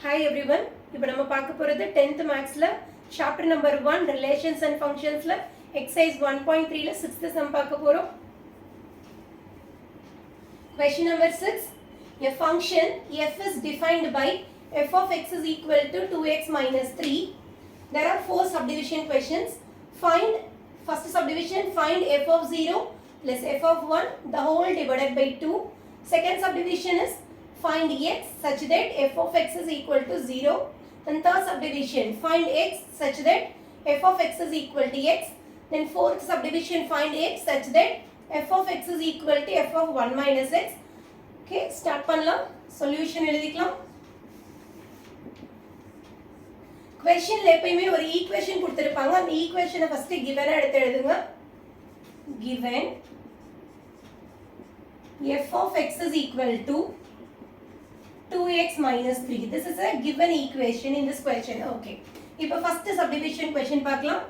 Hi everyone. இப்போ நம்ம பார்க்க போறது 10th mathsல chapter number 1 relations and functionsல exercise 1.3ல 6th sum பார்க்க போறோம். Question number 6. A function f is defined by f of x is equal to 2x minus 3. There are four subdivision questions. Find first subdivision, find f of 0 plus f of 1 the whole divided by 2. Second subdivision is find x such that f of x is equal to 0. And third subdivision, find x such that f of x is equal to x. Then fourth subdivision, find x such that f of x is equal to f of 1 minus x. Okay, start பண்ணலாம். Solution எழுதிக்கலாம். Questionல எப்பயுமே ஒரு equation கொடுத்திருப்பாங்க. அந்த equation first given எடுத்து எழுதுங்க. Given f of x is equal to 2x minus 3. This is a given equation in this question. Okay. இப்போ first subdivision question பார்க்கலாம்.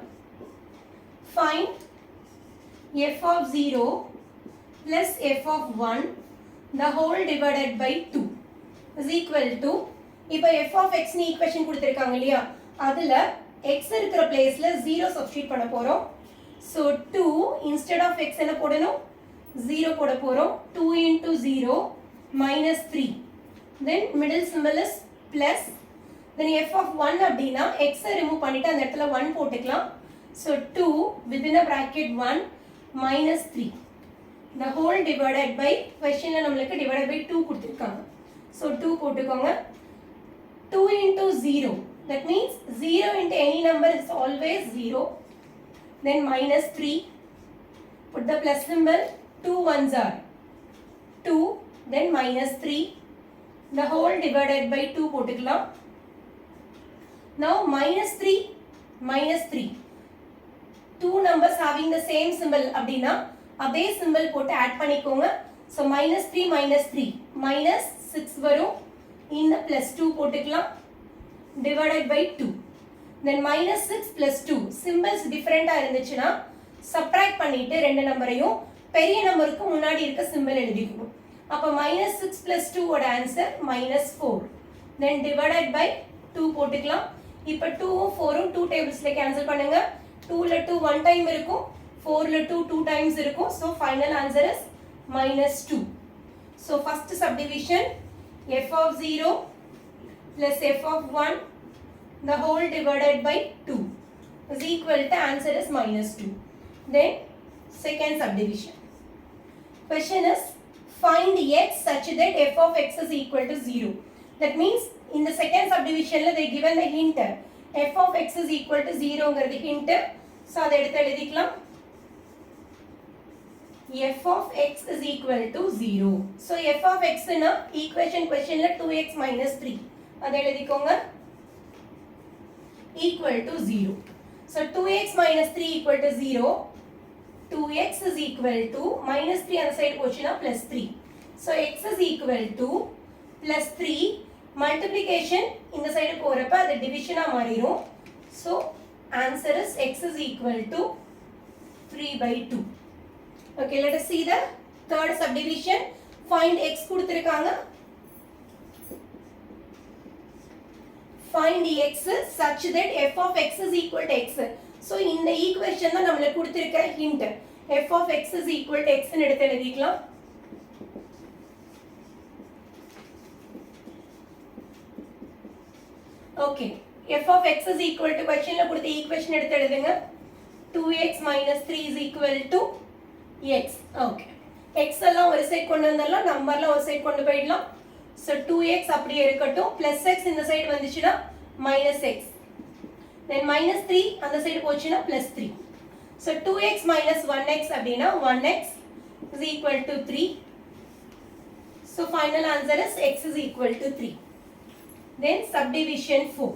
Find f of 0 plus f of 1 the whole divided by 2 is equal to இப்போ f of x னு equation கொடுத்திருக்காங்க இல்லையா, அதுல x இருக்கிற பிளேஸ்ல 0 substitute பண்ண போறோம். So 2 instead of x என்ன போடணும், 0 போட போறோம். 2 into 0 minus 3. Then middle symbol is plus. Then f of 1 அப்படினா x remove பண்ணிட்டு அந்த இடத்துல 1 போட்டுக்கலாம். So 2 within a bracket 1 minus 3. The whole divided by, questionல நம்மளுக்கு divided by 2 கொடுத்திருக்காங்க. So 2 போட்டுக்கோங்க. 2 into 0. That means 0 into any number is always 0. Then minus 3. Put the plus symbol. 2 ones are 2. Then minus 3. The whole divided by 2 போட்டுக்கலாம். Now minus 3 minus 3. Two numbers having the same symbol அப்படினா அதே symbol போட்டு add பண்ணிக்கோங்க. So minus 3 minus 3 minus 6 வரும். இந்த plus 2 போட்டுக்கலாம். Divided by 2. Then minus 6 plus 2. Symbols different இருந்துச்சுனா subtract பண்ணிட்டு ரெண்டு நம்பரையும் பெரிய நம்பருக்கு முன்னாடி இருக்க symbol எழுதிக்கணும். அப்ப minus 6 plus 2 ஓட answer minus 4. Then divided by 2 போட்டுக்கலாம். இப்ப 2 4 2 tablesல cancel பண்ணுங்க. 2ல 2 1 time இருக்கும், 4ல 2 2 times இருக்கும். So final answer is minus 2. So first subdivision, f of 0 plus f of 1 the whole divided by 2 is equal to answer is minus 2. Then second subdivision. Question is find x such that f of x is equal to 0. That means in the second subdivision they given the hint f of x is equal to 0 ங்கிறது hint. So அதை எடுத்து எழுதிக்கலாம். f of x is equal to 0. So f of x னா equation questionல 2x minus 3 அதை எழுதிக்கோங்க equal to 0. So 2x minus 3 equal to 0. 2x is equal to minus 3 அந்த side போச்சுனா plus 3. So x is equal to plus 3 multiplication இந்த side போறப்ப அது டிவிஷனா மாறிரும். So answer is x is equal to 3 by 2. Okay, let us see the third subdivision. Find x கொடுத்திருக்காங்க. Find x such that f of x is equal to x. So இந்த equation தான் நம்மளுக்கு கொடுத்திருக்கிற hint. f of x is equal to x ன்னு எடுத்து எழுதிக்கலாம். Okay, f of x is equal to questionல கொடுத்த equation எடுத்து எழுதுங்க. 2x minus 3 is equal to x. Okay, x எல்லாம் ஒரு சைடு கொண்டு வந்தறலாம், நம்பர்லாம் ஒரு சைடு கொண்டு போயிடலாம். So 2x அப்படியே இருக்கட்டும், plus x இந்த சைடு வந்துச்சுனா minus x. Then minus 3 அந்த சைடு போச்சுனா plus 3. So 2x minus 1x அப்படினா 1x is equal to 3. So final answer is x is equal to 3. Then subdivision 4.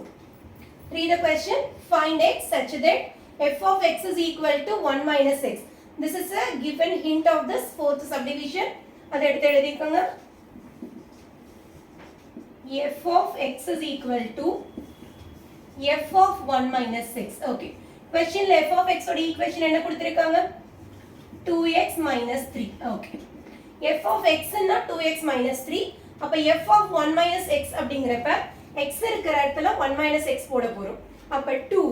Read the question. Find x such that f of x is equal to 1 minus x. This is a given hint of this fourth subdivision. அதை எடுத்து எழுதிக்கோங்க. f of x is equal to f of 1 minus 6. Okay. Questionல f of x ஓட equation என்ன கொடுத்திருக்காங்க? 2x minus 3. Okay. f of x ன்னா 2x minus 3. அப்ப f of 1 minus x அப்படிங்கறப்ப x இருக்கிற இடத்துல 1 minus x போட போறோம். அப்ப 2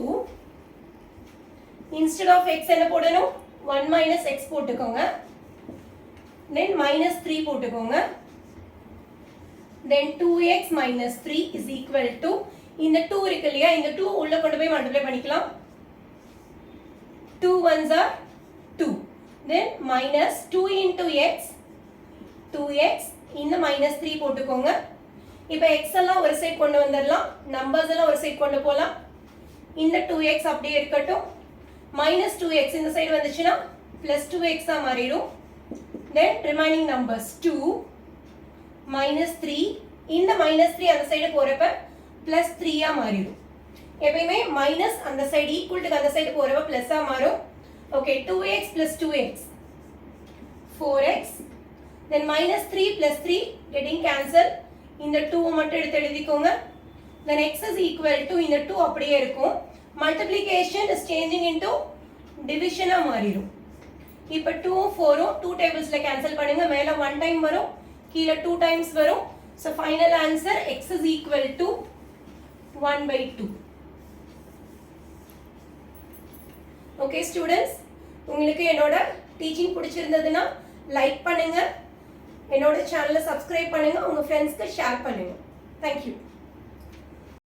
instead of x என்ன போடணும் 1 minus x போட்டுக்கோங்க. then minus 3 போட்டுக்கோங்க. then 2x minus 3 is equal to இந்த 2 இருக்கு இல்லையா, இந்த 2 உள்ள கொண்டு போய் மல்டிப்ளை பண்ணிக்கலாம். 2 ones are 2. then minus 2 into x 2x இந்த minus 3 போட்டுக்கோங்க. இப்போ x எல்லாம் ஒரு சைடு கொண்டு வந்துடலாம், நம்பர்ஸ் எல்லாம் ஒரு சைடு கொண்டு போலாம். இந்த 2x அப்படியே இருக்கட்டும். minus 2x இந்த சைடு வந்துச்சுன்னா plus 2x ஆ மாறிடும். then remaining numbers 2 minus 3 இந்த minus 3 அந்த சைடு போறப்ப plus 3 ஆ மாறிடும். எப்பவுமே மைனஸ் அந்த சைடு ஈக்குவல் டு அந்த சைடு போறப்ப பிளஸ் ஆ மாறும். Okay 2x plus 2x 4x then minus 3 plus 3 getting cancel. இந்த 2 மட்டும் எடுத்து எழுதிக்கோங்க. then x is equal to இந்த 2 அப்படியே இருக்கும். multiplication is changing into division ஆ மாறிடும். இப்போ 2 4 2 டேபிள்ஸ்ல கேன்சல் பண்ணுங்க. மேல 1 டைம் வரும், கீழ 2 டைம்ஸ் வரும். so final answer x is equal to 1/2. Okay students, உங்களுக்கு என்னோட டீச்சிங் பிடிச்சிருந்ததுன்னா லைக் பண்ணுங்க, என்னோட சேனலை சப்ஸ்கிரைப் பண்ணுங்க, உங்க ஃப்ரெண்ட்ஸ்க்கு ஷேர் பண்ணுங்க. தேங்க்யூ.